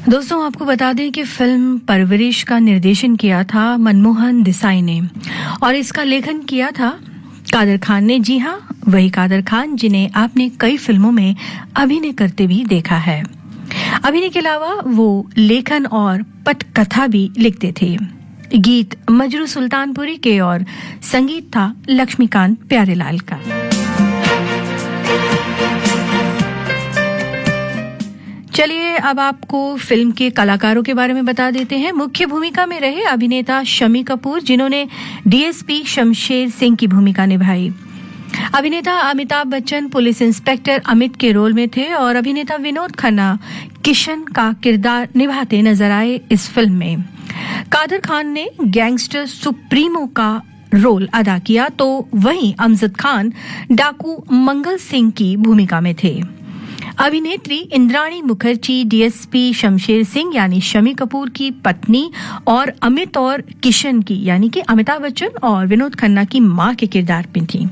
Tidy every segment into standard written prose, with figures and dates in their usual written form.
दोस्तों, आपको बता दें कि फिल्म परवरिश का निर्देशन किया था मनमोहन देसाई ने और इसका लेखन किया था कादर खान ने। जी हाँ, वही कादर खान जिन्हें आपने कई फिल्मों में अभिनय करते भी देखा है। अभिनय के अलावा वो लेखन और पटकथा भी लिखते थे। गीत मजरू सुल्तानपुरी के और संगीत था लक्ष्मीकांत प्यारेलाल का। चलिए अब आपको फिल्म के कलाकारों के बारे में बता देते हैं। मुख्य भूमिका में रहे अभिनेता शम्मी कपूर, जिन्होंने डीएसपी शमशेर सिंह की भूमिका निभाई। अभिनेता अमिताभ बच्चन पुलिस इंस्पेक्टर अमित के रोल में थे और अभिनेता विनोद खन्ना किशन का किरदार निभाते नजर आए इस फिल्म में। कादर खान ने गैंगस्टर सुप्रीमो का रोल अदा किया, तो वहीं अमजद खान डाकू मंगल सिंह की भूमिका में थे। अभिनेत्री इंद्राणी मुखर्जी डीएसपी शमशेर सिंह यानी शम्मी कपूर की पत्नी और अमित और किशन की यानी कि अमिताभ बच्चन और विनोद खन्ना की मां के किरदार में थी।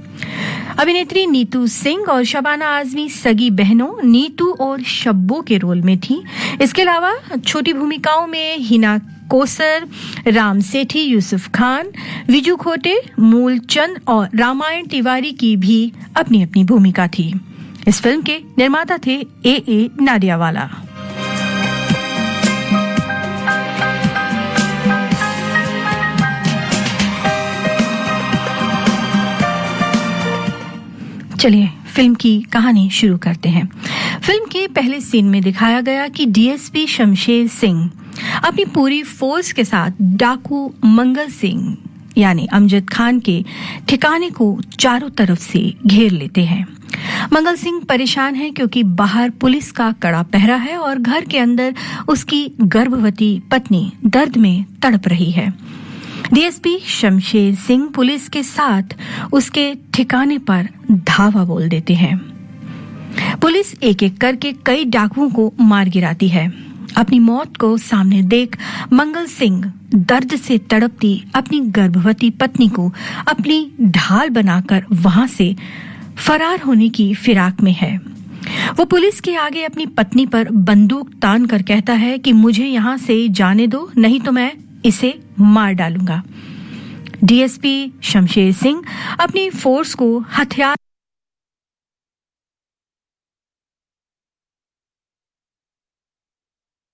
अभिनेत्री नीतू सिंह और शबाना आजमी सगी बहनों नीतू और शब्बो के रोल में थी। इसके अलावा छोटी भूमिकाओं में हिना कोसर, राम सेठी, यूसुफ खान, विजू खोटे, मूलचंद और रामायण तिवारी की भी अपनी अपनी भूमिका थी। इस फिल्म के निर्माता थे ए नाडियावाला। चलिए फिल्म की कहानी शुरू करते हैं। फिल्म के पहले सीन में दिखाया गया कि डीएसपी शमशेर सिंह अपनी पूरी फोर्स के साथ डाकू मंगल सिंह यानी अमजद खान के ठिकाने को चारों तरफ से घेर लेते हैं। मंगल सिंह परेशान है क्योंकि बाहर पुलिस का कड़ा पहरा है और घर के अंदर उसकी गर्भवती पत्नी दर्द में तड़प रही है। डीएसपी शमशेर सिंह पुलिस के साथ उसके ठिकाने पर धावा बोल देते हैं। पुलिस एक एक करके कई डाकुओं को मार गिराती है। अपनी मौत को सामने देख मंगल सिंह दर्द से तड़पती अपनी गर्भवती पत्नी को अपनी ढाल बनाकर वहां से फरार होने की फिराक में है। वो पुलिस के आगे अपनी पत्नी पर बंदूक तान कर कहता है कि मुझे यहां से जाने दो, नहीं तो मैं इसे मार डालूंगा। डीएसपी शमशेर सिंह अपनी फोर्स को हथियार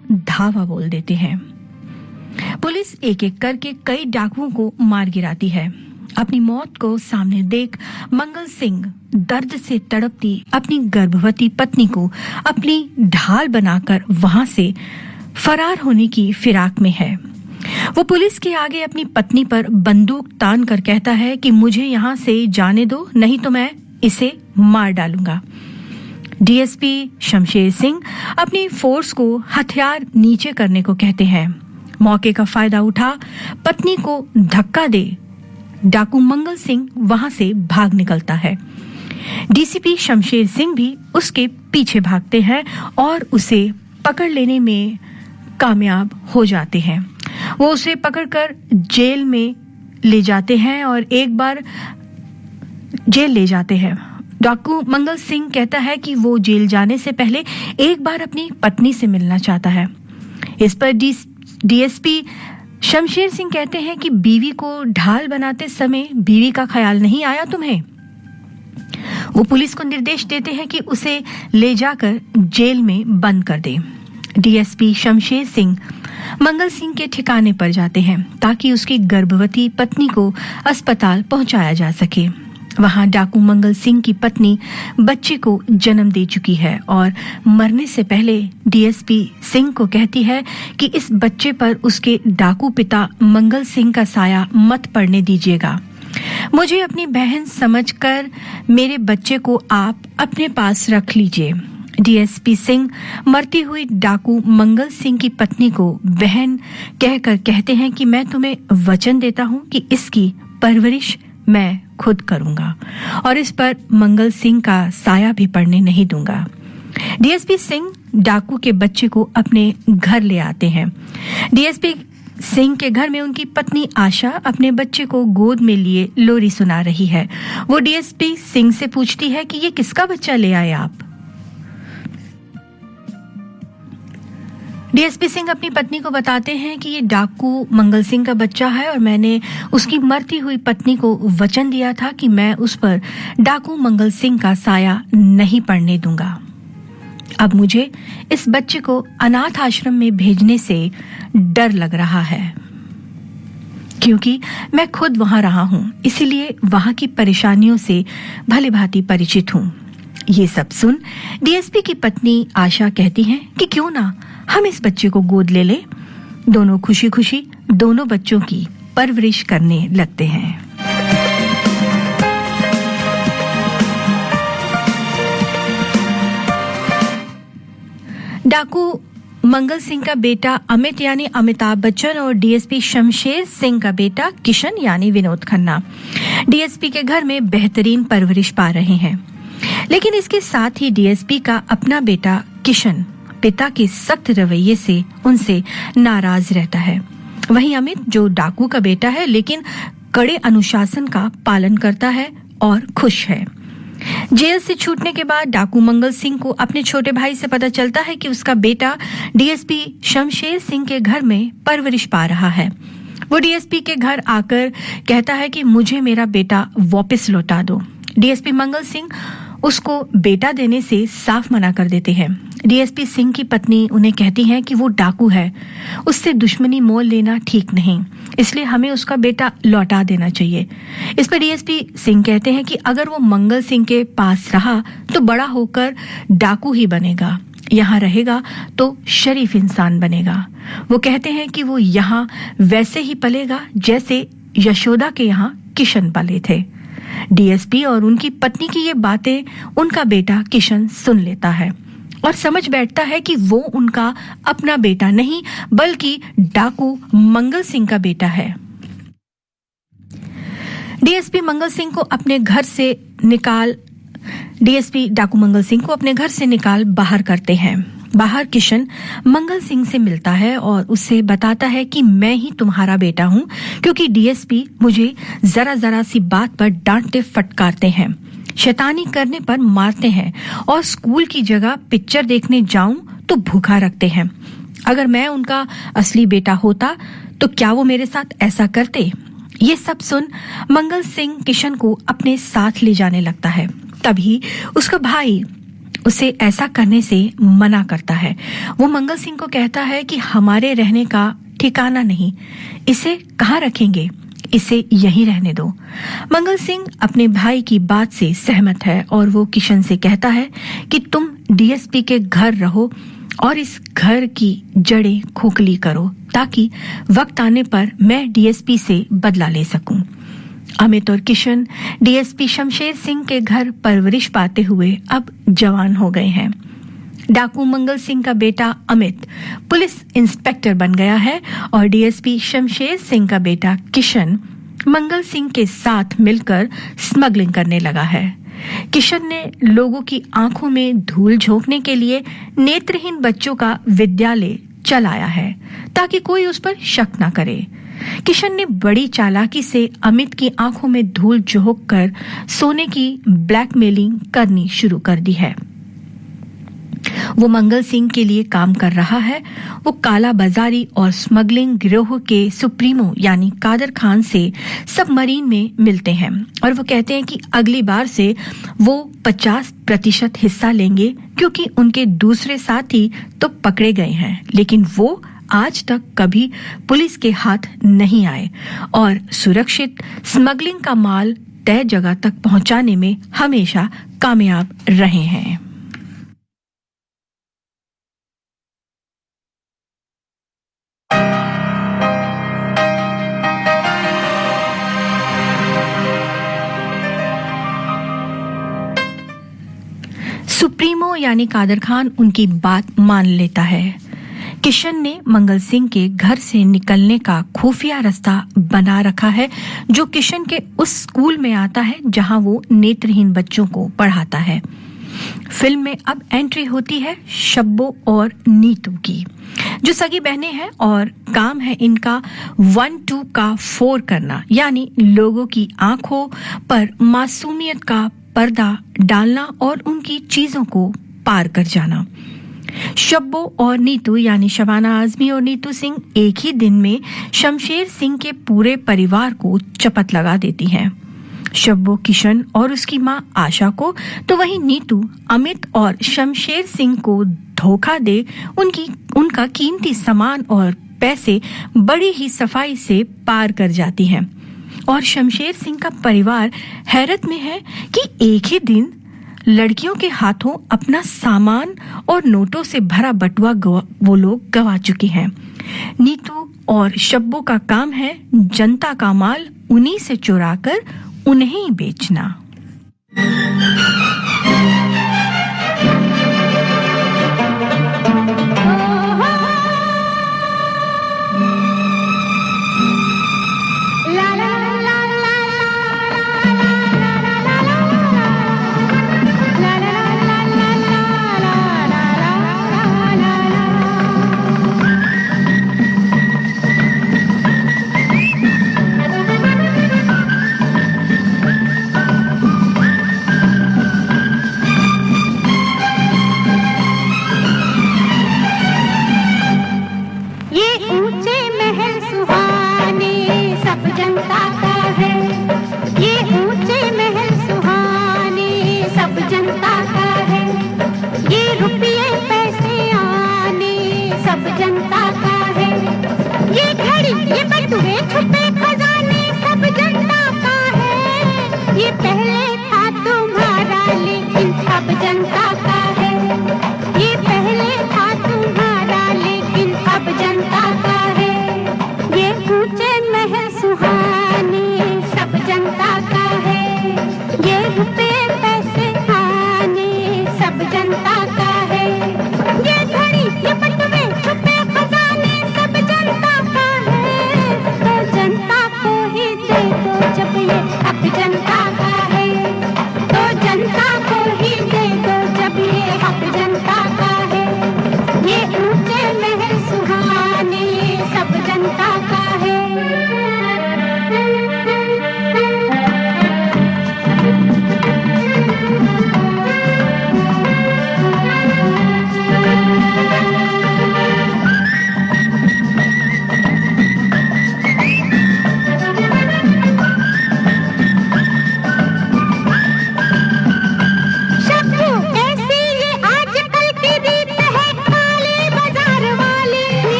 धावा बोल देते हैं। पुलिस एक एक करके कई डाकुओं को मार गिराती है। अपनी मौत को सामने देख मंगल सिंह दर्द से तड़पती अपनी गर्भवती पत्नी को अपनी ढाल बनाकर वहां से फरार होने की फिराक में है। वो पुलिस के आगे अपनी पत्नी पर बंदूक तान कर कहता है कि मुझे यहां से जाने दो, नहीं तो मैं इसे मार डालूंगा। डीएसपी शमशेर सिंह अपनी फोर्स को हथियार नीचे करने को कहते हैं। मौके का फायदा उठा पत्नी को धक्का दे डाकू मंगल सिंह वहां से भाग निकलता है। डीसीपी शमशेर सिंह भी उसके पीछे भागते हैं और उसे पकड़ लेने में कामयाब हो जाते हैं। वो उसे पकड़कर जेल में ले जाते हैं और एक बार जेल ले जाते हैं। डाकू मंगल सिंह कहता है कि वो जेल जाने से पहले एक बार अपनी पत्नी से मिलना चाहता है। इस पर डीएसपी शमशेर सिंह कहते हैं कि बीवी को ढाल बनाते समय बीवी का ख्याल नहीं आया तुम्हें? वो पुलिस को निर्देश देते हैं कि उसे ले जाकर जेल में बंद कर दे। डीएसपी शमशेर सिंह मंगल सिंह के ठिकाने पर जाते हैं ताकि उसकी गर्भवती पत्नी को अस्पताल पहुंचाया जा सके। वहां डाकू मंगल सिंह की पत्नी बच्चे को जन्म दे चुकी है और मरने से पहले डीएसपी सिंह को कहती है कि इस बच्चे पर उसके डाकू पिता मंगल सिंह का साया मत पड़ने दीजिएगा। मुझे अपनी बहन समझकर मेरे बच्चे को आप अपने पास रख लीजिए। डीएसपी सिंह मरती हुई डाकू मंगल सिंह की पत्नी को बहन कहकर कहते हैं कि मैं तुम्हें वचन देता हूं कि इसकी परवरिश मैं खुद करूंगा और इस पर मंगल सिंह का साया भी पड़ने नहीं दूंगा। डीएसपी सिंह डाकू के बच्चे को अपने घर ले आते हैं। डीएसपी सिंह के घर में उनकी पत्नी आशा अपने बच्चे को गोद में लिए लोरी सुना रही है। वो डीएसपी सिंह से पूछती है कि ये किसका बच्चा ले आए आप? डीएसपी सिंह अपनी पत्नी को बताते हैं कि ये डाकू मंगल सिंह का बच्चा है और मैंने उसकी मरती हुई पत्नी को वचन दिया था कि मैं उस पर डाकू मंगल सिंह का साया नहीं पड़ने दूंगा। अब मुझे इस बच्चे को अनाथ आश्रम में भेजने से डर लग रहा है, क्योंकि मैं खुद वहां रहा हूं, इसीलिए वहां की परेशानियों से भलीभांति परिचित हूं। ये सब सुन डीएसपी की पत्नी आशा कहती हैं कि क्यों ना हम इस बच्चे को गोद ले ले। दोनों खुशी खुशी दोनों बच्चों की परवरिश करने लगते हैं। डाकू मंगल सिंह का बेटा अमित यानी अमिताभ बच्चन और डीएसपी शमशेर सिंह का बेटा किशन यानी विनोद खन्ना डीएसपी के घर में बेहतरीन परवरिश पा रहे हैं। लेकिन इसके साथ ही डीएसपी का अपना बेटा किशन पिता के सख्त रवैये से उनसे नाराज रहता है। वहीं अमित, जो डाकू का बेटा है लेकिन कड़े अनुशासन का पालन करता है और खुश है। जेल से छूटने के बाद डाकू मंगल सिंह को अपने छोटे भाई से पता चलता है कि उसका बेटा डीएसपी शमशेर सिंह के घर में परवरिश पा रहा है। वो डीएसपी के घर आकर कहता है कि मुझे मेरा बेटा वापस लौटा दो। डीएसपी मंगल सिंह उसको बेटा देने से साफ मना कर देते हैं। डीएसपी सिंह की पत्नी उन्हें कहती है कि वो डाकू है, उससे दुश्मनी मोल लेना ठीक नहीं, इसलिए हमें उसका बेटा लौटा देना चाहिए। इस पर डीएसपी सिंह कहते हैं कि अगर वो मंगल सिंह के पास रहा तो बड़ा होकर डाकू ही बनेगा, यहाँ रहेगा तो शरीफ इंसान बनेगा। वो कहते हैं कि वो यहाँ वैसे ही पलेगा जैसे यशोदा के यहाँ किशन पले थे। डीएसपी और उनकी पत्नी की ये बातें उनका बेटा किशन सुन लेता है और समझ बैठता है कि वो उनका अपना बेटा नहीं बल्कि डाकू मंगल सिंह का बेटा है। डीएसपी डाकू मंगल सिंह को अपने घर से निकाल बाहर करते हैं। बाहर किशन मंगल सिंह से मिलता है और उससे बताता है कि मैं ही तुम्हारा बेटा हूं, क्योंकि डीएसपी मुझे जरा सी बात पर डांटते फटकारते हैं, शैतानी करने पर मारते हैं और स्कूल की जगह पिक्चर देखने जाऊं तो भूखा रखते हैं। अगर मैं उनका असली बेटा होता तो क्या वो मेरे साथ ऐसा करते? ये सब सुन मंगल सिंह किशन को अपने साथ ले जाने लगता है। तभी उसका भाई उसे ऐसा करने से मना करता है। वो मंगल सिंह को कहता है कि हमारे रहने का ठिकाना नहीं, इसे कहाँ रखेंगे, इसे यहीं रहने दो। मंगल सिंह अपने भाई की बात से सहमत है और वो किशन से कहता है कि तुम डीएसपी के घर रहो और इस घर की जड़ें खोखली करो ताकि वक्त आने पर मैं डीएसपी से बदला ले सकूं। अमित और किशन डीएसपी शमशेर सिंह के घर परवरिश पाते हुए अब जवान हो गए हैं। डाकू मंगल सिंह का बेटा अमित पुलिस इंस्पेक्टर बन गया है और डीएसपी शमशेर सिंह का बेटा किशन मंगल सिंह के साथ मिलकर स्मगलिंग करने लगा है। किशन ने लोगों की आंखों में धूल झोंकने के लिए नेत्रहीन बच्चों का विद्यालय चलाया है ताकि कोई उस पर शक न करे। किशन ने बड़ी चालाकी से अमित की आंखों में धूल झोंक कर सोने की ब्लैकमेलिंग करनी शुरू कर दी है। वो मंगल सिंह के लिए काम कर रहा है। वो काला बाजारी और स्मगलिंग गिरोह के सुप्रीमो यानी कादर खान से सबमरीन में मिलते हैं और वो कहते हैं कि अगली बार से वो 50% हिस्सा लेंगे, क्योंकि उनके दूसरे साथी तो पकड़े गए हैं लेकिन वो आज तक कभी पुलिस के हाथ नहीं आए और सुरक्षित स्मगलिंग का माल तय जगह तक पहुंचाने में हमेशा कामयाब रहे हैं। सुप्रीमो यानी कादर खान उनकी बात मान लेता है। किशन ने मंगल सिंह के घर से निकलने का खुफिया रास्ता बना रखा है जो किशन के उस स्कूल में आता है जहां वो नेत्रहीन बच्चों को पढ़ाता है। फिल्म में अब एंट्री होती है शब्बो और नीतू की, जो सगी बहनें हैं और काम है इनका 1-2 का 4 करना, यानी लोगों की आंखों पर मासूमियत का पर्दा डालना और उनकी चीजों को पार कर जाना। शब्बो और नीतू यानी शबाना आजमी और नीतू सिंह एक ही दिन में शमशेर सिंह के पूरे परिवार को चपत लगा देती हैं। शब्बो किशन और उसकी मां आशा को, तो वहीं नीतू अमित और शमशेर सिंह को धोखा दे उनका कीमती सामान और पैसे बड़ी ही सफाई से पार कर जाती हैं। और शमशेर सिंह का परिवार हैरत में है कि एक ही दिन लड़कियों के हाथों अपना सामान और नोटों से भरा बटुआ वो लोग गवा चुके हैं। नीतू और शब्बो का काम है जनता का माल उन्हीं से चुराकर उन्हें ही बेचना।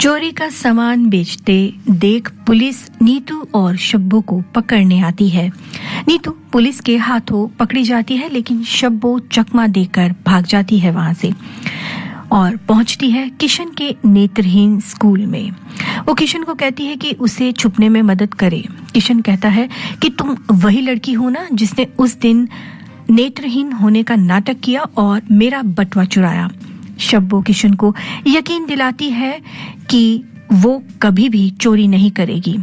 चोरी का सामान बेचते देख पुलिस नीतू और शब्बो को पकड़ने आती है। नीतू पुलिस के हाथों पकड़ी जाती है, लेकिन शब्बो चकमा देकर भाग जाती है वहां से और पहुंचती है किशन के नेत्रहीन स्कूल में। वो किशन को कहती है कि उसे छुपने में मदद करे। किशन कहता है कि तुम वही लड़की हो ना जिसने उस दिन नेत्रहीन होने का नाटक किया और मेरा बटुआ चुराया। शब्बो किशन को यकीन दिलाती है कि वो कभी भी चोरी नहीं करेगी।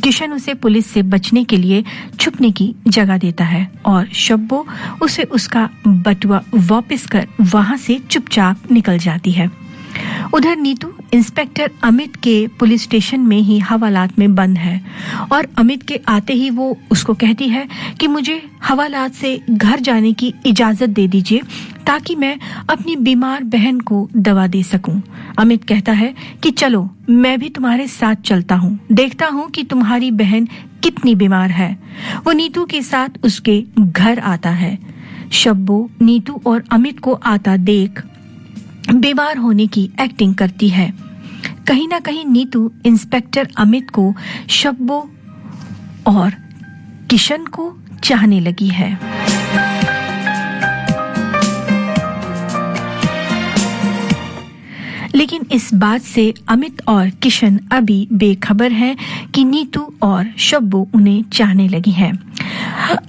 किशन उसे पुलिस से बचने के लिए छुपने की जगह देता है और शब्बो उसे उसका बटुआ वापस कर वहां से चुपचाप निकल जाती है। उधर नीतू इंस्पेक्टर अमित के पुलिस स्टेशन में ही हवालात में बंद है और अमित के आते ही वो उसको कहती है कि मुझे हवालात से घर जाने की इजाजत दे दीजिए ताकि मैं अपनी बीमार बहन को दवा दे सकूं। अमित कहता है कि चलो मैं भी तुम्हारे साथ चलता हूं, देखता हूं कि तुम्हारी बहन कितनी बीमार है। वो नीतू के साथ उसके घर आता है। शब्बो नीतू और अमित को आता देख बीमार होने की एक्टिंग करती है। कहीं ना कहीं नीतू इंस्पेक्टर अमित को शब्बो और किशन को चाहने लगी है। लेकिन इस बात से अमित और किशन अभी बेखबर हैं कि नीतू और शब्बो उन्हें चाहने लगी हैं।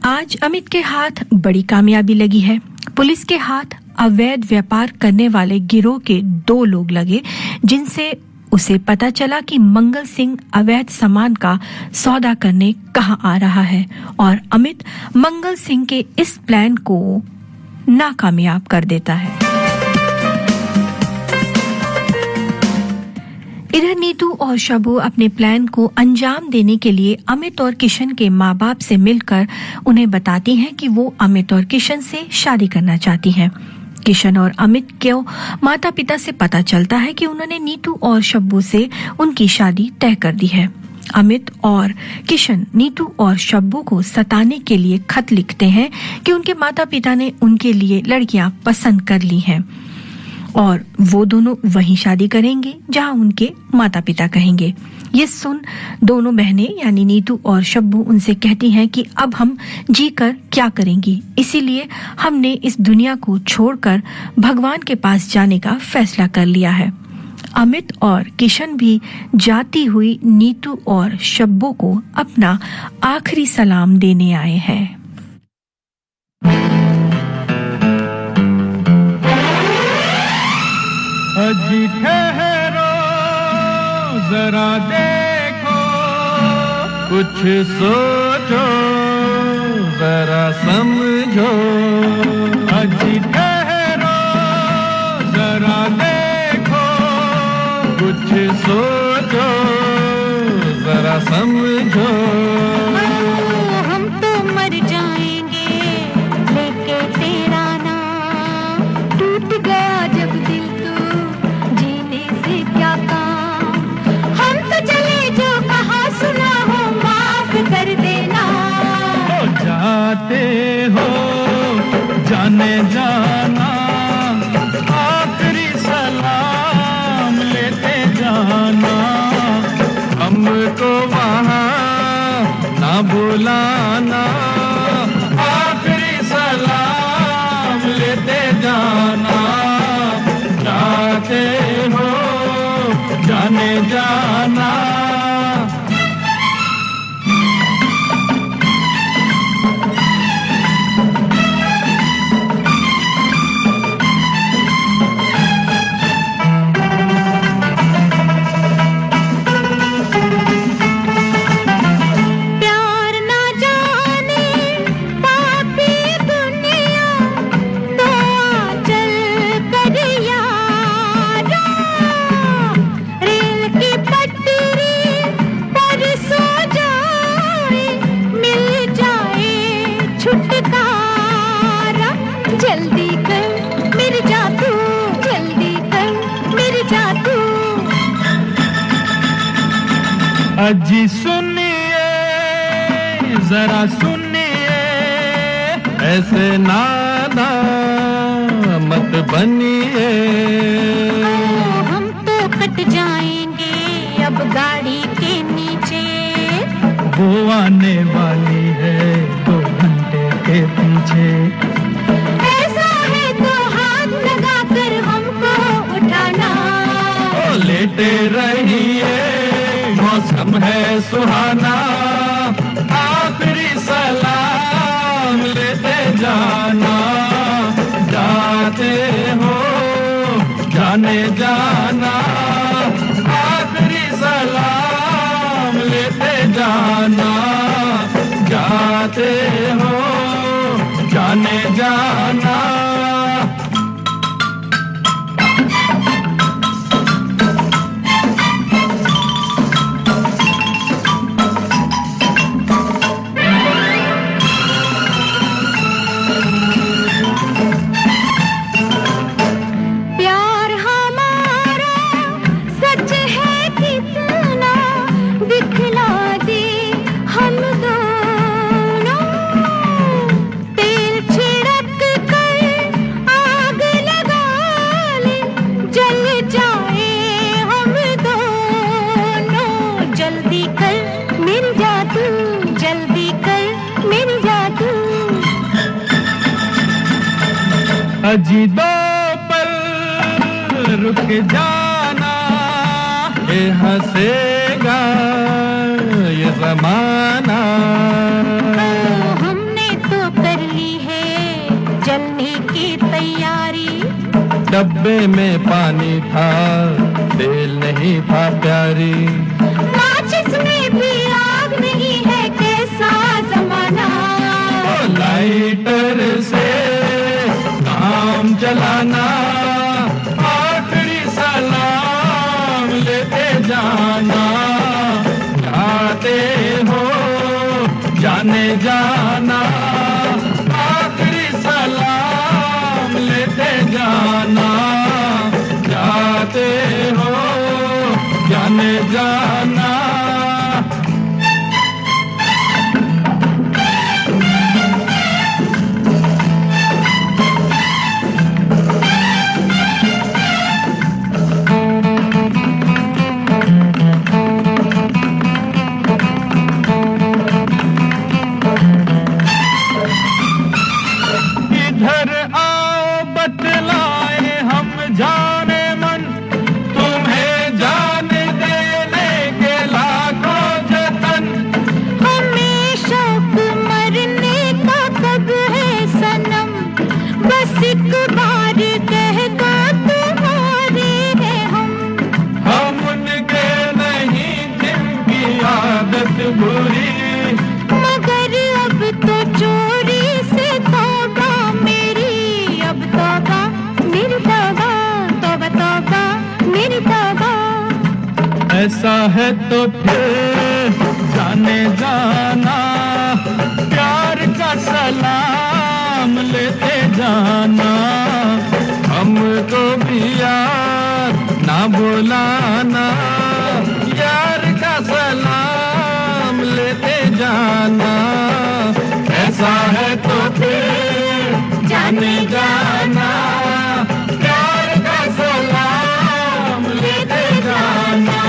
आज अमित के हाथ बड़ी कामयाबी लगी है। पुलिस के हाथ अवैध व्यापार करने वाले गिरोह के 2 लोग लगे, जिनसे उसे पता चला कि मंगल सिंह अवैध सामान का सौदा करने कहां आ रहा है और अमित मंगल सिंह के इस प्लान को नाकामयाब कर देता है। इधर नीतू और शब्बो अपने प्लान को अंजाम देने के लिए अमित और किशन के माँ बाप से मिलकर उन्हें बताती हैं कि वो अमित और किशन से शादी करना चाहती हैं। किशन और अमित के माता पिता से पता चलता है कि उन्होंने नीतू और शब्बो से उनकी शादी तय कर दी है। अमित और किशन नीतू और शब्बो को सताने के लिए खत लिखते हैं कि उनके माता पिता ने उनके लिए लड़कियां पसंद कर ली हैं और वो दोनों वहीं शादी करेंगे जहां उनके माता पिता कहेंगे। ये सुन दोनों बहनें यानी नीतू और शब्बो उनसे कहती हैं कि अब हम जी कर क्या करेंगी, इसीलिए हमने इस दुनिया को छोड़कर भगवान के पास जाने का फैसला कर लिया है। अमित और किशन भी जाती हुई नीतू और शब्बो को अपना आखिरी सलाम देने आए हैं। अजी ठहरो जरा देखो, कुछ सोचो जरा समझो। अजी ठहरो जरा देखो, कुछ सोचो जरा समझो। हम तो मर जाएंगे लेके तेरा नाम, टूट गया जब दिल कर देना। जाते हो जाने जाना, आखिरी सलाम लेते जाना। हमको वहाँ ना बुलाना, आखिरी सलाम लेते जाना। जाते हो जाने जाना। अजी सुनिए जरा सुनिए, ऐसे नादा मत बनिए। हम तो कट जाएंगे वो आने वाली है 2 घंटे के पीछे। ऐसा है तो हाथ लगा कर हमको उठाना। ओ लेटे रहिए मौसम है सुहाना, आखिरी सलाम लेते जाना। जाते हो जाने जाना, आखिरी सलाम लेते जाना। जाते हो जाने जाना। प्यार हमारा सच है कितना दिखला दे हम दोनों। तेल छिड़क कर आग लगा ले, जल जाए हम दोनों। जल्दी कर मेरी जादू, जल्दी कर मेरी जादू। अजी 2 पल रुक जाना, ये हंसेगा ये जमाना। हमने तो कर ली है जलने की तैयारी। डब्बे में पानी था तेल नहीं था प्यारी। माचिस में भी आग नहीं है कैसा जमाना। ओ लाइटर से काम चलाना, आखिरी सलाम लेते जाना। जाते हो जाने जाना, आखिरी सलाम लेते जाना। जाते हो जाने जाना। इधर आओ बतलाए हम जाने मन, तुम्हें जान देने के लाखों जतन। हमें शौक मरने का कब है सनम, बस एक बार कह दो तुम्हारे हैं हम उनके नहीं जिनकी आदत बुरी, मगर अब तो चोरी से तौबा मेरी। अब तौबा मेरी तौबा, तौबा तौबा मेरी तौबा। ऐसा है तो फिर जाने जाना, प्यार का सलाम लेते जाना। हमको भी यार ना बुलाना, यार का सलाम लेते जाना। ऐसा है तो फिर जाने जाना, प्यार का सलाम लेते जाना।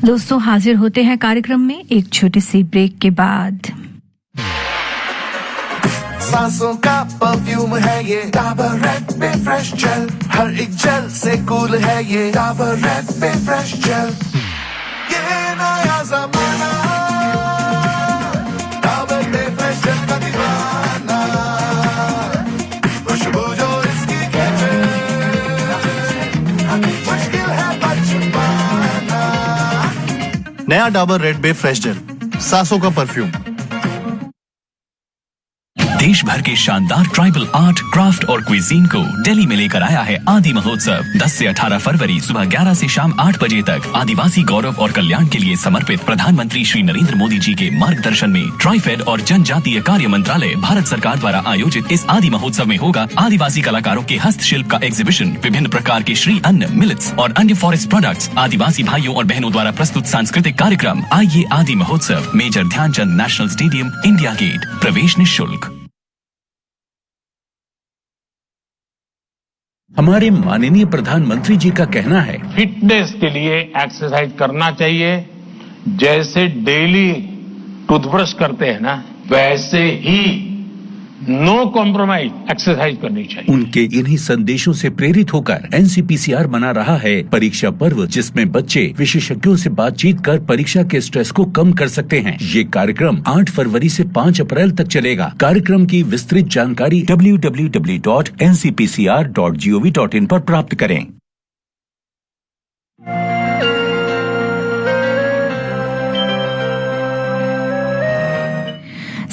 दोस्तों हाजिर होते हैं कार्यक्रम में एक छोटी सी ब्रेक के बाद। सांसों का परफ्यूम है ये डाबर रेड पे फ्रेश जेल, हर एक जेल से कूल है ये डाबर रेड पे फ्रेश जेल। ये नया जमाना डाबर पे फ्रेश जेल का दीवाना, खुशबू जो इसकी कैचे मुश्किल है बच पाना। नया डाबर रेड बे फ्रेश जेल, सांसों का परफ्यूम। देश भर के शानदार ट्राइबल आर्ट, क्राफ्ट और क्विजीन को दिल्ली में लेकर आया है आदि महोत्सव। 10 से 18 फरवरी सुबह 11 से शाम 8 बजे तक आदिवासी गौरव और कल्याण के लिए समर्पित प्रधानमंत्री श्री नरेंद्र मोदी जी के मार्गदर्शन में ट्राइफेड और जनजातीय कार्य मंत्रालय भारत सरकार द्वारा आयोजित इस आदि महोत्सव में होगा आदिवासी कलाकारों के हस्तशिल्प का एग्जीबिशन, विभिन्न प्रकार के श्री अन्न, मिलेट्स और अन्य फॉरेस्ट प्रोडक्ट्स, आदिवासी भाइयों और बहनों द्वारा प्रस्तुत सांस्कृतिक कार्यक्रम। आइए Aadi Mahotsav, major Dhyan Chand national stadium, India gate, प्रवेश निःशुल्क। हमारे माननीय प्रधानमंत्री जी का कहना है, फिटनेस के लिए एक्सरसाइज करना चाहिए। जैसे डेली टूथब्रश करते हैं ना, वैसे ही नो कॉम्प्रोमाइज एक्सरसाइज करनी चाहिए। उनके इन्हीं संदेशों से प्रेरित होकर एनसीपीसीआर मना रहा है परीक्षा पर्व, जिसमें बच्चे विशेषज्ञों से बातचीत कर परीक्षा के स्ट्रेस को कम कर सकते हैं। ये कार्यक्रम 8 फरवरी से 5 अप्रैल तक चलेगा। कार्यक्रम की विस्तृत जानकारी www.ncpcr.gov.in पर प्राप्त करें।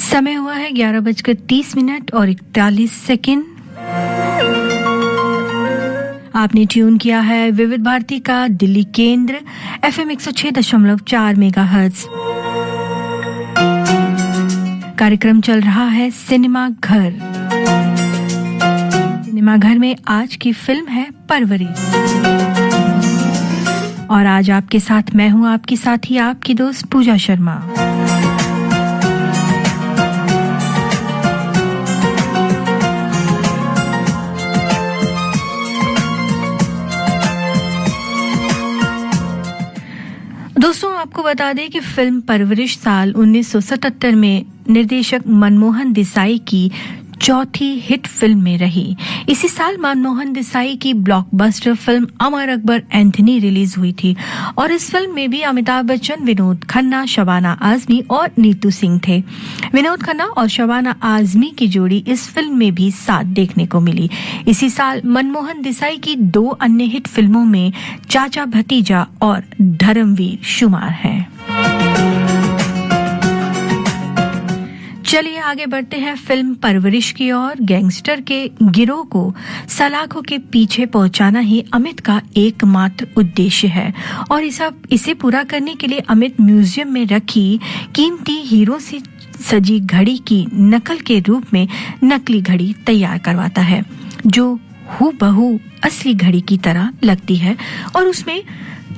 समय हुआ है 11:30 और 41। आपने ट्यून किया है विविध भारती का दिल्ली केंद्र FM 106.4 मेगाहर्ट्ज। कार्यक्रम चल रहा है सिनेमा घर। सिनेमा घर में आज की फिल्म है परवरिश। और आज आपके साथ मैं हूं आपकी साथी, आपकी दोस्त पूजा शर्मा। दोस्तों, आपको बता दें कि फिल्म परवरिश साल 1977 में निर्देशक मनमोहन देसाई की चौथी हिट फिल्म में रही। इसी साल मनमोहन देसाई की blockbuster film Amar Akbar Anthony release हुई थी और इस फिल्म में भी अमिताभ बच्चन, विनोद खन्ना, शबाना आजमी और नीतू सिंह थे। विनोद खन्ना और शबाना आजमी की जोड़ी इस फिल्म में भी साथ देखने को मिली। इसी साल मनमोहन देसाई की 2 अन्य हिट फिल्मों में चाचा भतीजा और धर्मवीर शुमार हैं। चलिए आगे बढ़ते हैं फिल्म परवरिश की ओर। गैंगस्टर के गिरोह को सलाखों के पीछे पहुंचाना ही अमित का एकमात्र उद्देश्य है और इसे पूरा करने के लिए अमित म्यूजियम में रखी कीमती हीरो से सजी घड़ी की नकल के रूप में नकली घड़ी तैयार करवाता है, जो हूबहू असली घड़ी की तरह लगती है और उसमें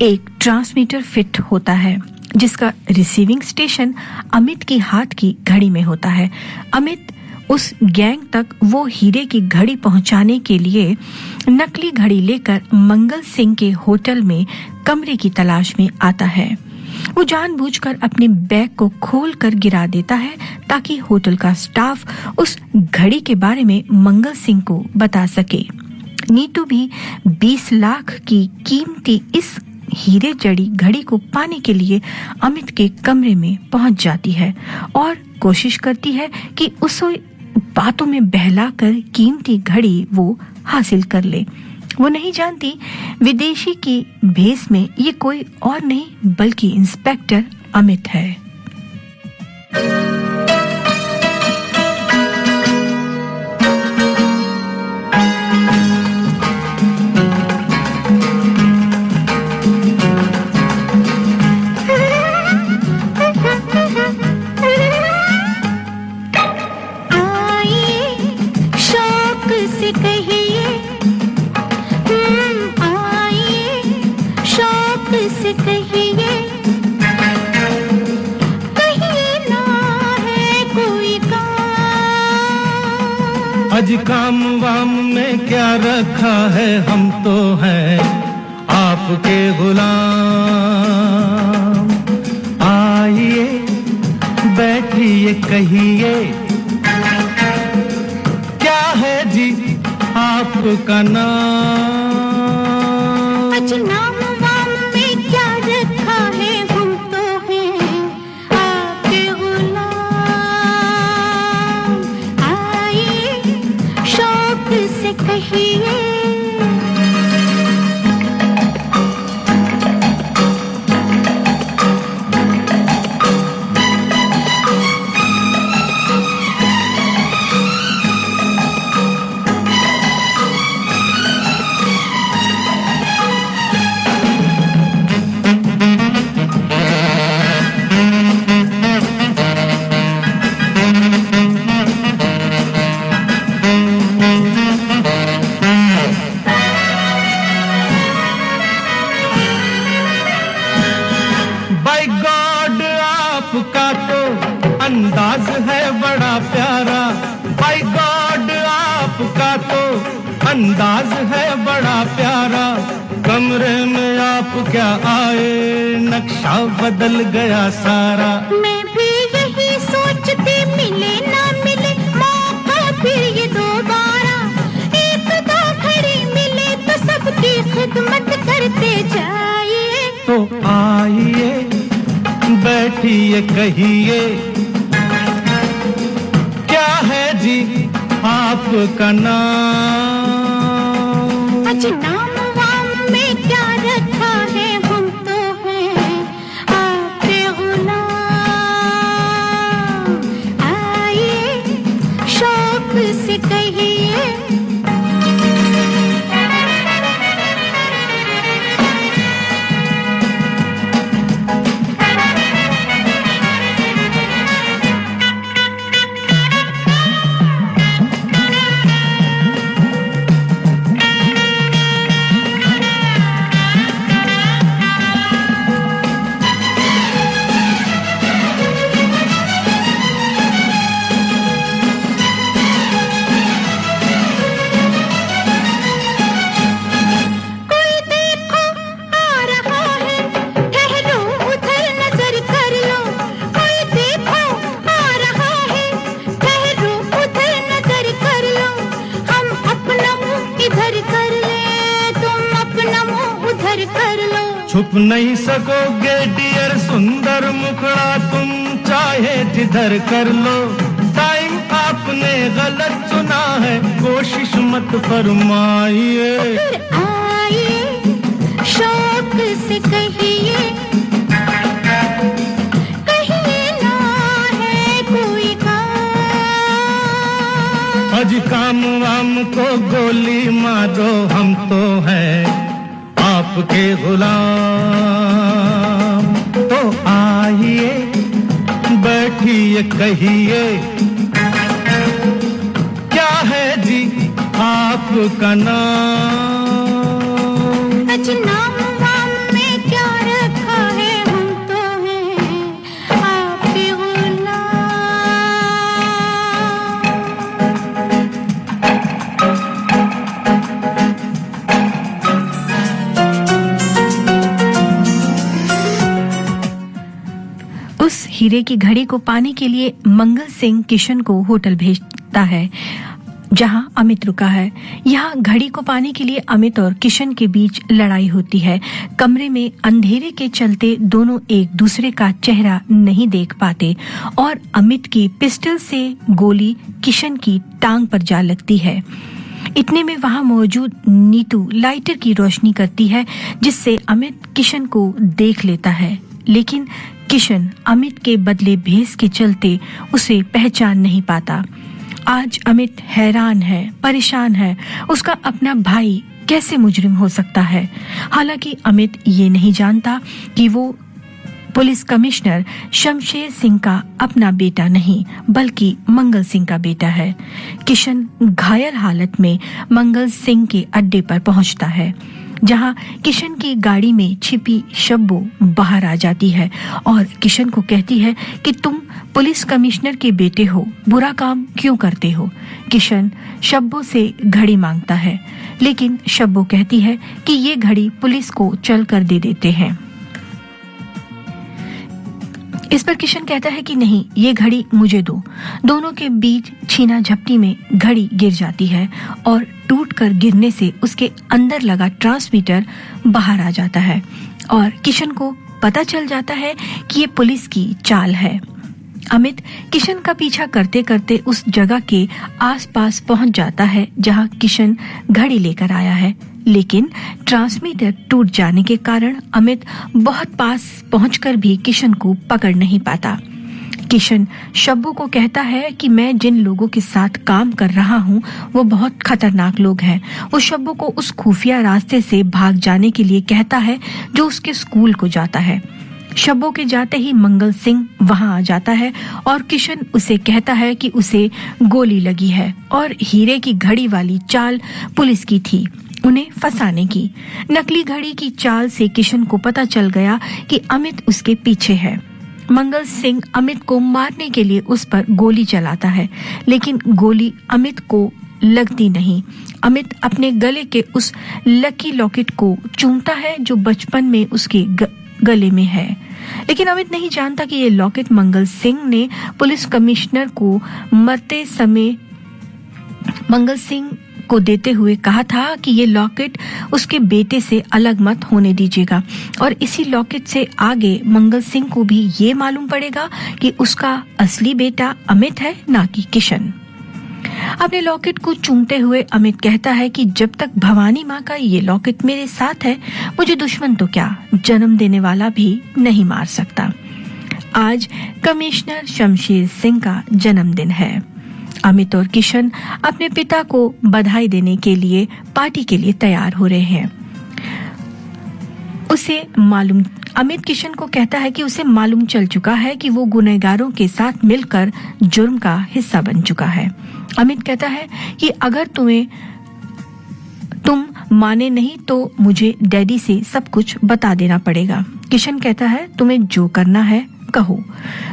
एक ट्रांसमीटर फिट होता है जिसका रिसीविंग स्टेशन अमित की हाथ की घड़ी में होता है। अमित उस गैंग तक वो हीरे की घड़ी पहुंचाने के लिए नकली घड़ी लेकर मंगल सिंह के होटल में कमरे की तलाश में आता है। वो जानबूझकर अपने बैग को खोलकर गिरा देता है ताकि होटल का स्टाफ उस घड़ी के बारे में मंगल सिंह को बता सके। नीतू भी 20 लाख की कीमती इस हीरे जड़ी घड़ी को पाने के लिए अमित के कमरे में पहुंच जाती है और कोशिश करती है कि उसे बातों में बहलाकर कीमती घड़ी वो हासिल कर ले। वो नहीं जानती विदेशी की भेस में ये कोई और नहीं बल्कि इंस्पेक्टर अमित है। आज काम वाम में क्या रखा है, हम तो हैं आपके गुलाम। आइए बैठिए कहिए क्या है जी आपका नाम। आज नाम वाम में क्या रखा है, हम तो हैं आपके गुलाम। आइए शौक से कहिए अंदाज है बड़ा प्यारा। बाय गॉड आपका तो अंदाज है बड़ा प्यारा, कमरे में आप क्या आए, नक्शा बदल गया सारा। मैं भी यही सोचती, मिले ना मिले मौका फिर ये दोबारा, एक दो घड़ी मिले तो सबकी खिदमत करते जाइए। तो आइए बैठिए कहिए, क्या है जी आपका नाम? अच्छा नाम वाम में क्या रखा है, हम तो हैं आपके गुलाम। आइए शौक से कहिए, छुप नहीं सकोगे डियर सुंदर मुखड़ा, तुम चाहे जिधर कर लो। टाइम आपने गलत चुना है, कोशिश मत फरमाइए। फिर आइए शौक से कहिए, कहिए ना है कोई काम। आज काम वाम को गोली मारो, हम तो हैं आपके गुलाम। तो आइए बैठिए कहिए, क्या है जी आपका नाम? अच्छा नाम वाम में क्या रखा है, हम तो हैं आपके गुलाम। उस हीरे की घड़ी को पाने के लिए मंगल सिंह किशन को होटल भेजता है जहां अमित रुका है। यहाँ घड़ी को पाने के लिए अमित और किशन के बीच लड़ाई होती है। कमरे में अंधेरे के चलते दोनों एक दूसरे का चेहरा नहीं देख पाते और अमित की पिस्टल से गोली किशन की टांग पर जा लगती है। इतने में वहां मौजूद नीतू लाइटर की रोशनी करती है, जिससे अमित किशन को देख लेता है, लेकिन किशन अमित के बदले भेस के चलते उसे पहचान नहीं पाता। आज अमित हैरान है, परेशान है। उसका अपना भाई कैसे मुजरिम हो सकता है? हालांकि अमित ये नहीं जानता कि वो पुलिस कमिश्नर शमशेर सिंह का अपना बेटा नहीं, बल्कि मंगल सिंह का बेटा है। किशन घायल हालत में मंगल सिंह के अड्डे पर पहुंचता है, जहां किशन की गाड़ी में छिपी शब्बो बाहर आ जाती है और किशन को कहती है कि तुम पुलिस कमिश्नर के बेटे हो, बुरा काम क्यों करते हो? किशन शब्बो से घड़ी मांगता है, लेकिन शब्बो कहती है कि ये घड़ी पुलिस को चल कर दे देते हैं। इस पर किशन कहता है कि नहीं, ये घड़ी मुझे दो। दोनों के बीच छीना झपटी में घड़ी गिर जाती है और टूटकर गिरने से उसके अंदर लगा ट्रांसमीटर बाहर आ जाता है और किशन को पता चल जाता है कि ये पुलिस की चाल है। अमित किशन का पीछा करते करते उस जगह के आसपास पहुंच जाता है जहां किशन घड़ी लेकर आया है, लेकिन ट्रांसमीटर टूट जाने के कारण अमित बहुत पास पहुंचकर भी किशन को पकड़ नहीं पाता। किशन शब्बो को कहता है कि मैं जिन लोगों के साथ काम कर रहा हूं वो बहुत खतरनाक लोग हैं। वो शब्बो को उस खुफिया रास्ते से भाग जाने के लिए कहता है जो उसके स्कूल को जाता है। शब्बो के जाते ही मंगल सिंह वहां आ जाता है और किशन उसे कहता है कि उसे गोली लगी है और हीरे की घड़ी वाली चाल पुलिस की थी, उन्हें फंसाने की। नकली घड़ी की चाल से किशन को पता चल गया कि अमित उसके पीछे है। मंगल सिंह अमित को मारने के लिए उस पर गोली चलाता है, लेकिन गोली अमित को लगती नहीं। अमित अपने गले के उस लकी लॉकेट को चूमता है जो बचपन में उसके गले में है, लेकिन अमित नहीं जानता कि ये लॉकेट मंगल सिंह ने पुलिस कमिश्नर को मरते समय मंगल सिंह को देते हुए कहा था कि ये लॉकेट उसके बेटे से अलग मत होने दीजिएगा, और इसी लॉकेट से आगे मंगल सिंह को भी ये मालूम पड़ेगा कि उसका असली बेटा अमित है, ना कि किशन। अपने लॉकेट को चूमते हुए अमित कहता है कि जब तक भवानी माँ का ये लॉकेट मेरे साथ है, मुझे दुश्मन तो क्या, जन्म देने वाला भी नहीं मार सकता। आज कमिश्नर शमशेर सिंह का जन्मदिन है। अमित और किशन अपने पिता को बधाई देने के लिए पार्टी के लिए तैयार हो रहे हैं। अमित किशन को कहता है कि उसे मालूम चल चुका है कि वो गुनहगारों के साथ मिलकर जुर्म का हिस्सा बन चुका है। अमित कहता है कि अगर तुम माने नहीं तो मुझे डैडी से सब कुछ बता देना पड़ेगा। किशन कहता है तुम्हें जो करना है कहो,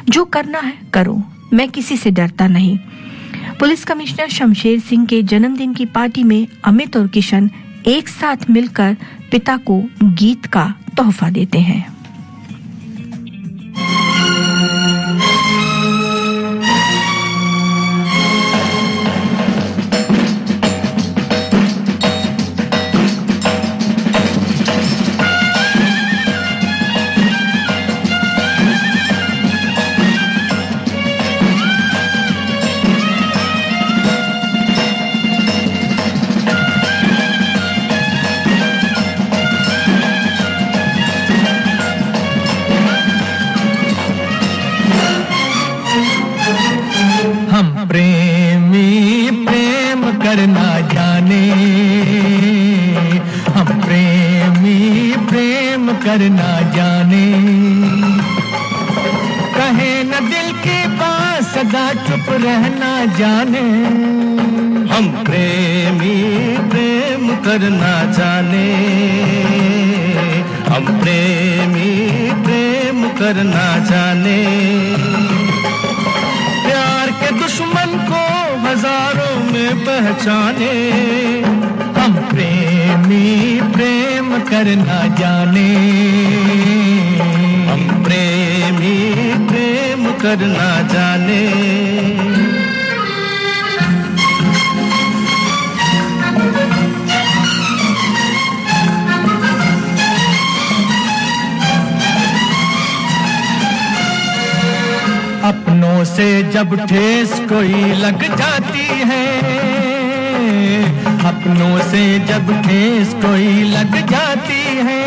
जो करना है करो, मैं किसी से डरता नहीं। पुलिस कमिश्नर शमशेर सिंह के जन्मदिन की पार्टी में अमित और किशन एक साथ मिलकर पिता को गीत का तोहफा देते हैं। करना जाने, कहे न दिल की बात सदा चुप रहना जाने। हम प्रेमी प्रेम करना जाने, हम प्रेमी प्रेम करना जाने। प्यार के दुश्मन को हजारों में पहचाने, हम प्रेमी प्रेम करना जाने, हम प्रेमी प्रेम करना जाने। अपनों से जब ठेस कोई लग जाती है, अपनों से जब ठेस कोई लग जाती है,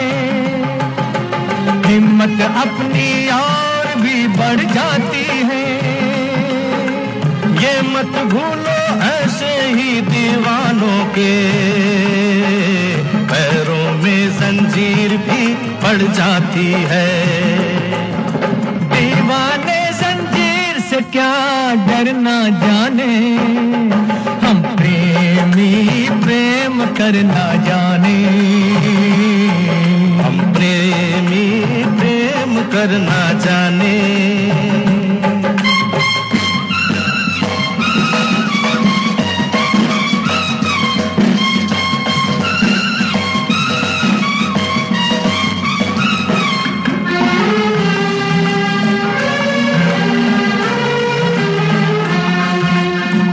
हिम्मत अपनी और भी बढ़ जाती है। ये मत भूलो ऐसे ही दीवानों के पैरों में जंजीर भी पड़ जाती है। दीवाने जंजीर से क्या डरना जाने, हम प्रेमी प्रेम करना जाने, हम प्रेमी प्रेम करना जाने।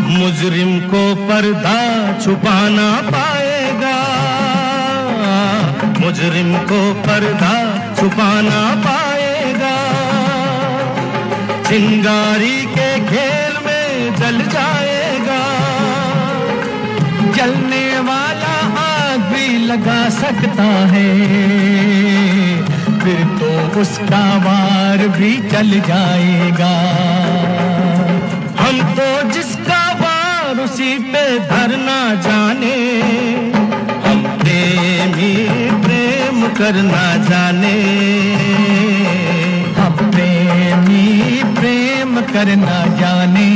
मुजरिम को पर्दा छुपाना पाएगा, मुजरिम को पर्दा छुपाना पाएगा। चिंगारी के खेल में जल जाएगा, जलने वाला आग भी लगा सकता है, फिर तो उसका वार भी चल जाएगा। हम तो जिसका उसी पे धरना जाने, हम प्रेमी प्रेम करना जाने, हम प्रेमी प्रेम करना जाने।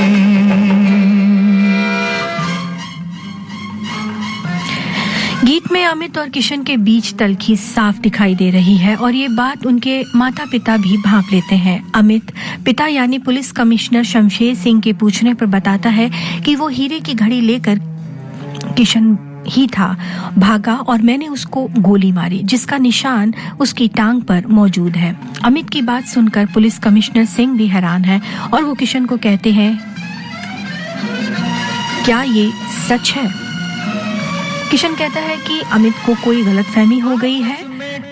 गीत में अमित और किशन के बीच तल्खी साफ दिखाई दे रही है और ये बात उनके माता पिता भी भांप लेते हैं। अमित पिता यानी पुलिस कमिश्नर शमशेर सिंह के पूछने पर बताता है कि वो हीरे की घड़ी लेकर किशन ही था, भागा और मैंने उसको गोली मारी जिसका निशान उसकी टांग पर मौजूद है। अमित की बात सुनकर पुलिस कमिश्नर सिंह भी हैरान है और वो किशन को कहते हैं, क्या ये सच है? किशन कहता है कि अमित को कोई गलतफहमी हो गई है।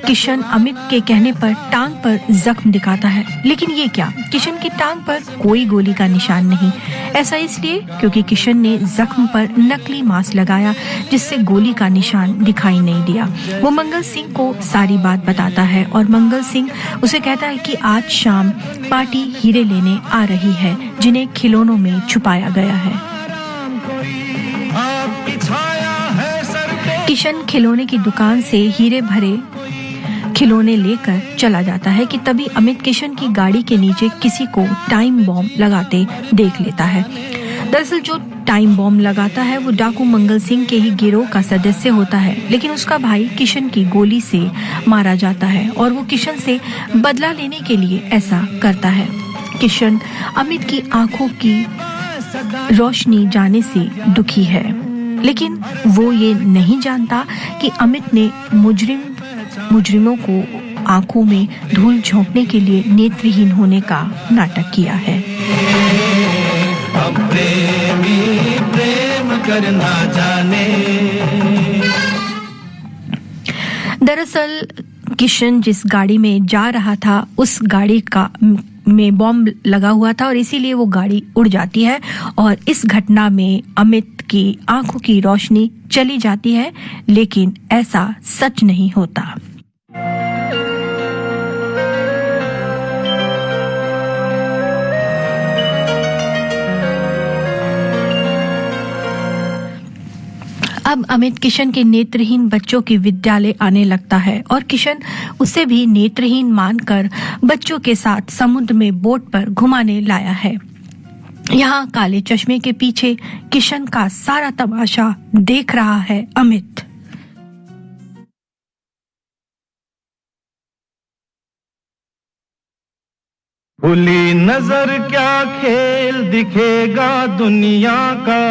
किशन अमित के कहने पर टांग पर जख्म दिखाता है, लेकिन ये क्या? किशन की टांग पर कोई गोली का निशान नहीं। ऐसा इसलिए क्योंकि किशन ने जख्म पर नकली मांस लगाया जिससे गोली का निशान दिखाई नहीं दिया। वो मंगल सिंह को सारी बात बताता है और मंगल सिंह उसे कहता है कि आज शाम पार्टी हीरे लेने आ रही है जिन्हें खिलौनों में छुपाया गया है। किशन खिलौने की दुकान से हीरे भरे खिलौने लेकर चला जाता है कि तभी अमित किशन की गाड़ी के नीचे किसी को टाइम बॉम्ब लगाते देख लेता है। दरअसल जो टाइम बॉम्ब लगाता है वो डाकू मंगल सिंह के ही गिरोह का सदस्य होता है, लेकिन उसका भाई किशन की गोली से मारा जाता है और वो किशन से बदला लेने के लिए ऐसा करता है। किशन अमित की आंखों की रोशनी जाने से दुखी है, लेकिन वो ये नहीं जानता कि अमित ने मुजरिमों को आंखों में धूल झोंकने के लिए नेत्रहीन होने का नाटक किया है। अब प्रेमी प्रेम करना जाने। दरअसल किशन जिस गाड़ी में जा रहा था उस गाड़ी का में बॉम्ब लगा हुआ था और इसीलिए वो गाड़ी उड़ जाती है और इस घटना में अमित की आंखों की रोशनी चली जाती है, लेकिन ऐसा सच नहीं होता। अब अमित किशन के नेत्रहीन बच्चों के विद्यालय आने लगता है और किशन उसे भी नेत्रहीन मानकर बच्चों के साथ समुद्र में बोट पर घुमाने लाया है। यहाँ काले चश्मे के पीछे किशन का सारा तमाशा देख रहा है अमित। खुली नजर क्या खेल दिखेगा दुनिया का,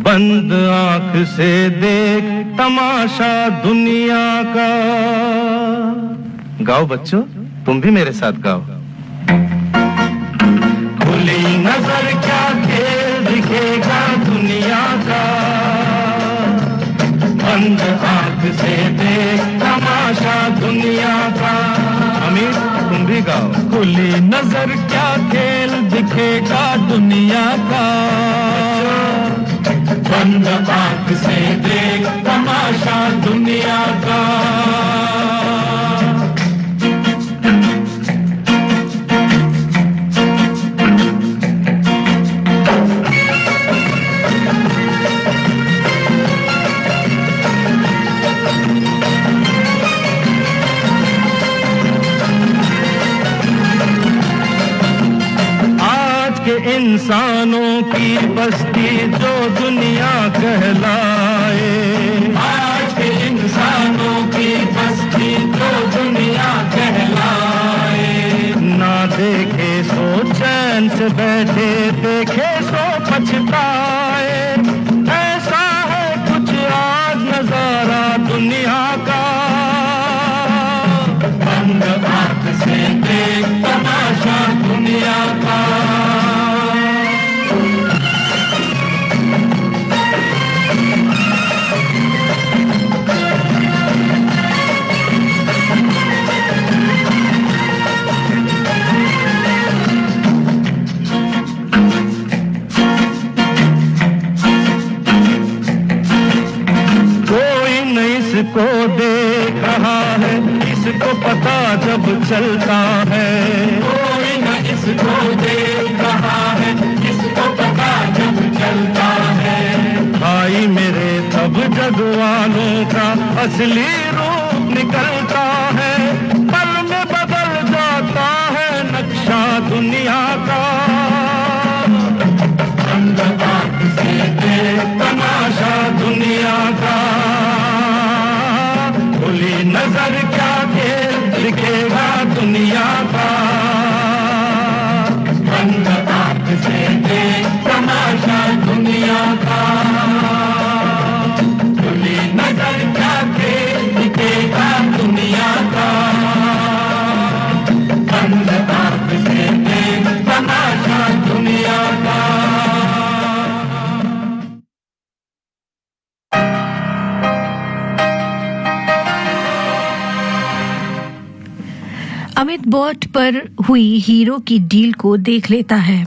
बंद आंख से देख तमाशा दुनिया का। गाओ बच्चों, तुम भी मेरे साथ गाओ। खुली नजर क्या खेल दिखेगा दुनिया का, बंद आंख से देख तमाशा दुनिया का। अमीर, तुम भी गाओ। खुली नजर क्या खेल दिखेगा दुनिया का, बंद आंख से देख तमाशा दुनिया का। इंसानों की बस्ती जो दुनिया कहलाए, आज के इंसानों की बस्ती जो दुनिया कहलाए। ना देखे सो चैन से बैठे, देखे सो पछताए। ऐसा है कुछ आज नजारा दुनिया का, बंद आंख से देख तमाशा दुनिया का। इसको देख रहा है, इसको पता जब चलता है। कोई न इसको देख रहा है, इसको पता जब चलता है। भाई मेरे तब जग वालों का असली रूप निकलता है। पल में बदल जाता है नक्शा दुनिया का, बंद आंख से देख तमाशा दुनिया का। खुली नजर क्या खेल दिखेगा दुनिया का, बंद आंख से देख तमाशा दुनिया का। बोट पर हुई हीरो की डील को देख लेता है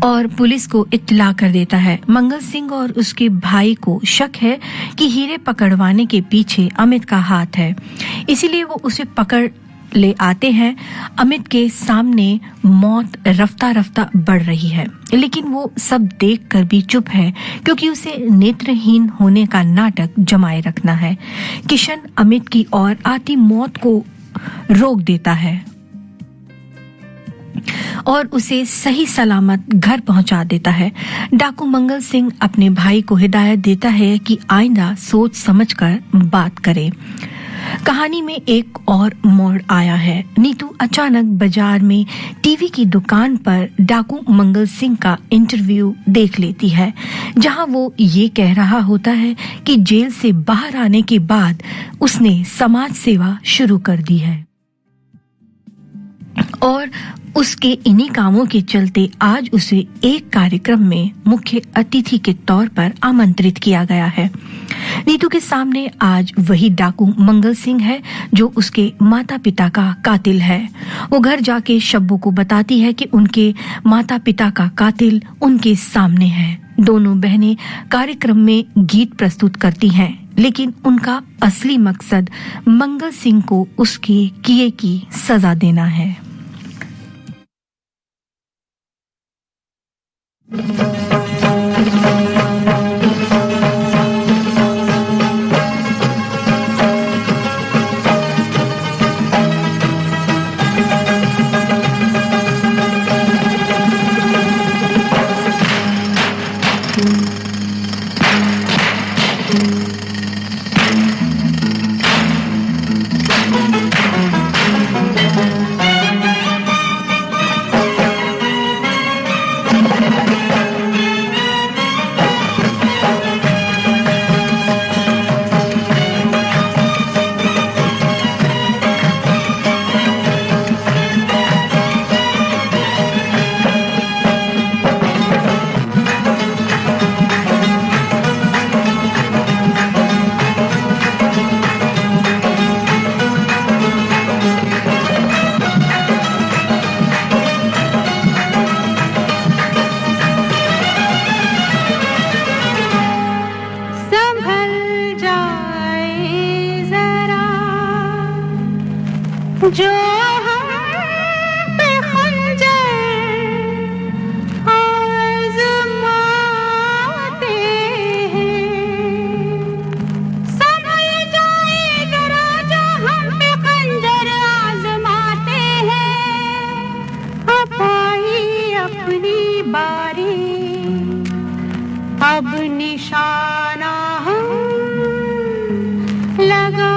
और पुलिस को इत्तला कर देता है। मंगल सिंह और उसके भाई को शक है कि हीरे पकड़वाने के पीछे अमित का हाथ है, इसीलिए वो उसे पकड़ ले आते हैं। अमित के सामने मौत रफ्ता रफ्ता बढ़ रही है, लेकिन वो सब देखकर भी चुप है क्योंकि उसे नेत्रहीन होने का नाटक जमाए रखना है। किशन अमित की ओर आती मौत को रोक देता है और उसे सही सलामत घर पहुंचा देता है। डाकू मंगल सिंह अपने भाई को हिदायत देता है कि आइंदा सोच समझकर बात करे। कहानी में एक और मोड़ आया है। नीतू अचानक बाजार में टीवी की दुकान पर डाकू मंगल सिंह का इंटरव्यू देख लेती है, जहां वो ये कह रहा होता है कि जेल से बाहर आने के बाद उसने समाज सेवा शुरू कर दी है और उसके इन्हीं कामों के चलते आज उसे एक कार्यक्रम में मुख्य अतिथि के तौर पर आमंत्रित किया गया है। नीतू के सामने आज वही डाकू मंगल सिंह है जो उसके माता पिता का कातिल है। वो घर जाके शब्बू को बताती है कि उनके माता पिता का कातिल उनके सामने है। दोनों बहनें कार्यक्रम में गीत प्रस्तुत करती हैं, लेकिन उनका असली मकसद मंगल सिंह को उसके किए की सजा देना है। जो हम पे खंजर आज़माते हैं, संभल जाए जरा जो हम पे खंजर आज़माते हैं। अब आई अपनी बारी, अब निशाना हम लगा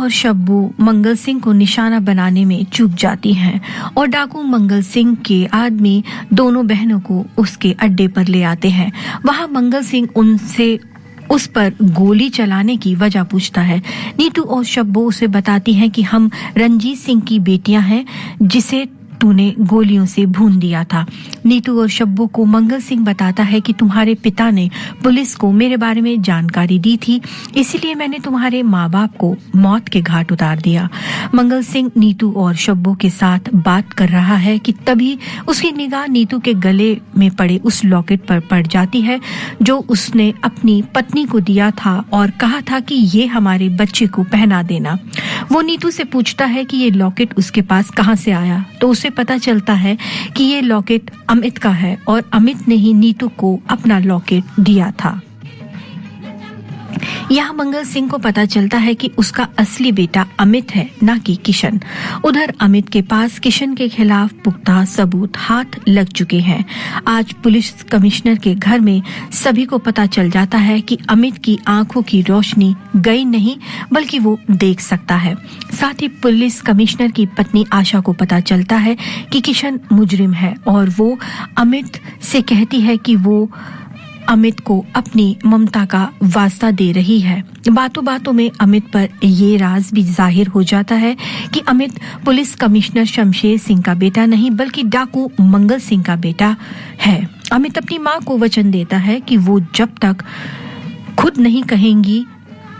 और शब्बू मंगल सिंह को निशाना बनाने में चूक जाती हैं और डाकू मंगल सिंह के आदमी दोनों बहनों को उसके अड्डे पर ले आते हैं। वहां मंगल सिंह उनसे उस पर गोली चलाने की वजह पूछता है। नीतू और शब्बू उसे बताती हैं कि हम रंजीत सिंह की बेटियां हैं जिसे तूने गोलियों से भून दिया था। नीतू और शब्बू को मंगल सिंह बताता है कि तुम्हारे पिता ने पुलिस को मेरे बारे में जानकारी दी थी, इसीलिए मैंने तुम्हारे माँ बाप को मौत के घाट उतार दिया। मंगल सिंह नीतू और शब्बू के साथ बात कर रहा है कि तभी उसकी निगाह नीतू के गले में पड़े उस लॉकेट पर पड़ जाती है जो उसने अपनी पत्नी को दिया था और कहा था कि ये हमारे बच्चे को पहना देना। वो नीतू से पूछता है कि ये लॉकेट उसके पास कहाँ से आया, तो उसे पता चलता है कि ये लॉकेट अमित का है और अमित ने ही नीतू को अपना लॉकेट दिया था। यहाँ मंगल सिंह को पता चलता है कि उसका असली बेटा अमित है, ना कि किशन। उधर अमित के पास किशन के खिलाफ पुख्ता सबूत हाथ लग चुके हैं। आज पुलिस कमिश्नर के घर में सभी को पता चल जाता है कि अमित की आंखों की रोशनी गई नहीं बल्कि वो देख सकता है। साथ ही पुलिस कमिश्नर की पत्नी आशा को पता चलता है कि किशन मुजरिम है और वो अमित से कहती है कि वो अमित को अपनी ममता का वास्ता दे रही है। बातों बातों में अमित पर ये राज भी जाहिर हो जाता है कि अमित पुलिस कमिश्नर शमशेर सिंह का बेटा नहीं बल्कि डाकू मंगल सिंह का बेटा है। अमित अपनी माँ को वचन देता है कि वो जब तक खुद नहीं कहेंगी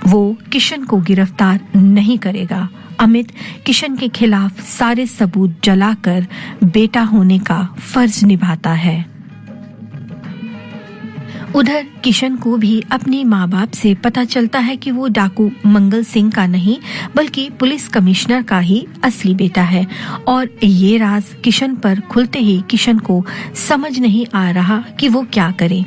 वो किशन को गिरफ्तार नहीं करेगा। अमित किशन के खिलाफ सारे सबूत जलाकर बेटा होने का फर्ज निभाता है। उधर किशन को भी अपने माँ बाप से पता चलता है कि वो डाकू मंगल सिंह का नहीं बल्कि पुलिस कमिश्नर का ही असली बेटा है और ये राज किशन पर खुलते ही किशन को समझ नहीं आ रहा कि वो क्या करे।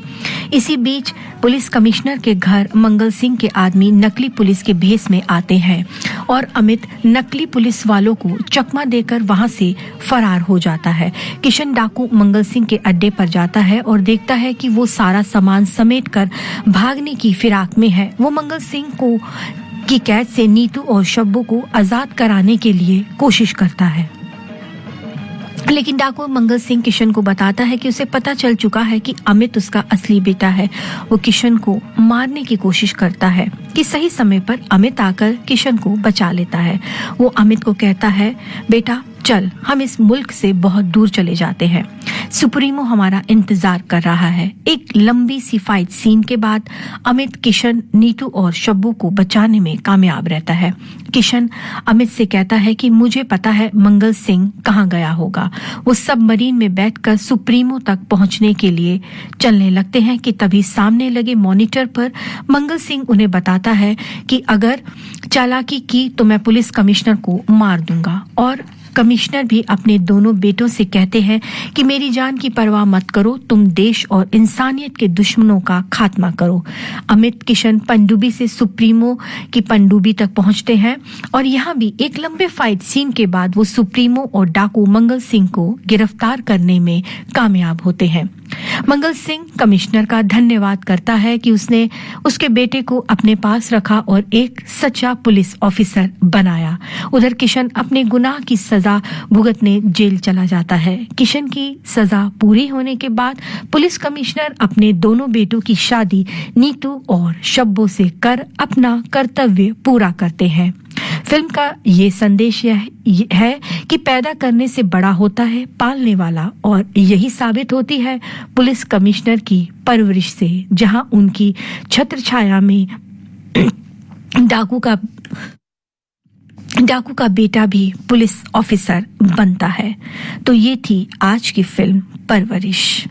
इसी बीच पुलिस कमिश्नर के घर मंगल सिंह के आदमी नकली पुलिस के भेष में आते हैं और अमित नकली पुलिस वालों को चकमा देकर वहां से फरार हो जाता है। किशन डाकू मंगल सिंह के अड्डे पर जाता है और देखता है कि वो सारा सामान समेटकर भागने की फिराक में है। वो मंगल सिंह को की कैद से नीतू और शब्बू को आजाद कराने के लिए कोशिश करता है, लेकिन डाकू मंगल सिंह किशन को बताता है कि उसे पता चल चुका है कि अमित उसका असली बेटा है। वो किशन को मारने की कोशिश करता है कि सही समय पर अमित आकर किशन को बचा लेता है। वो अमित को कहता है, बेटा चल हम इस मुल्क से बहुत दूर चले जाते हैं, सुप्रीमो हमारा इंतजार कर रहा है। एक लंबी सी फाइट सीन के बाद अमित किशन नीतू और शब्बू को बचाने में कामयाब रहता है। किशन अमित से कहता है कि मुझे पता है मंगल सिंह कहाँ गया होगा। वो सबमरीन में बैठकर सुप्रीमो तक पहुंचने के लिए चलने लगते हैं कि तभी सामने लगे मॉनिटर पर मंगल सिंह उन्हें बताता है कि अगर चालाकी की तो मैं पुलिस कमिश्नर को मार दूंगा। और कमिश्नर भी अपने दोनों बेटों से कहते हैं कि मेरी जान की परवाह मत करो, तुम देश और इंसानियत के दुश्मनों का खात्मा करो। अमित किशन पनडुब्बी से सुप्रीमो की पनडुब्बी तक पहुंचते हैं और यहाँ भी एक लंबे फाइट सीन के बाद वो सुप्रीमो और डाकू मंगल सिंह को गिरफ्तार करने में कामयाब होते हैं। मंगल सिंह कमिश्नर का धन्यवाद करता है कि उसने उसके बेटे को अपने पास रखा और एक सच्चा पुलिस ऑफिसर बनाया। उधर किशन अपने गुनाह की सजा भुगतने जेल चला जाता है। किशन की सजा पूरी होने के बाद पुलिस कमिश्नर अपने दोनों बेटों की शादी नीतू और शब्बू से कर अपना कर्तव्य पूरा करते हैं। फिल्म का ये संदेश है कि पैदा करने से बड़ा होता है पालने वाला, और यही साबित होती है पुलिस कमिश्नर की परवरिश से, जहां उनकी छत्र छाया में डाकू का बेटा भी पुलिस ऑफिसर बनता है। तो ये थी आज की फिल्म परवरिश।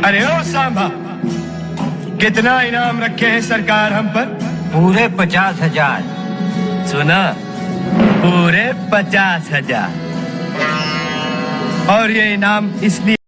अरे ओ सांभा, कितना इनाम रखे हैं सरकार हम पर? पूरे 50,000। सुना, पूरे 50,000। और ये इनाम इसलिए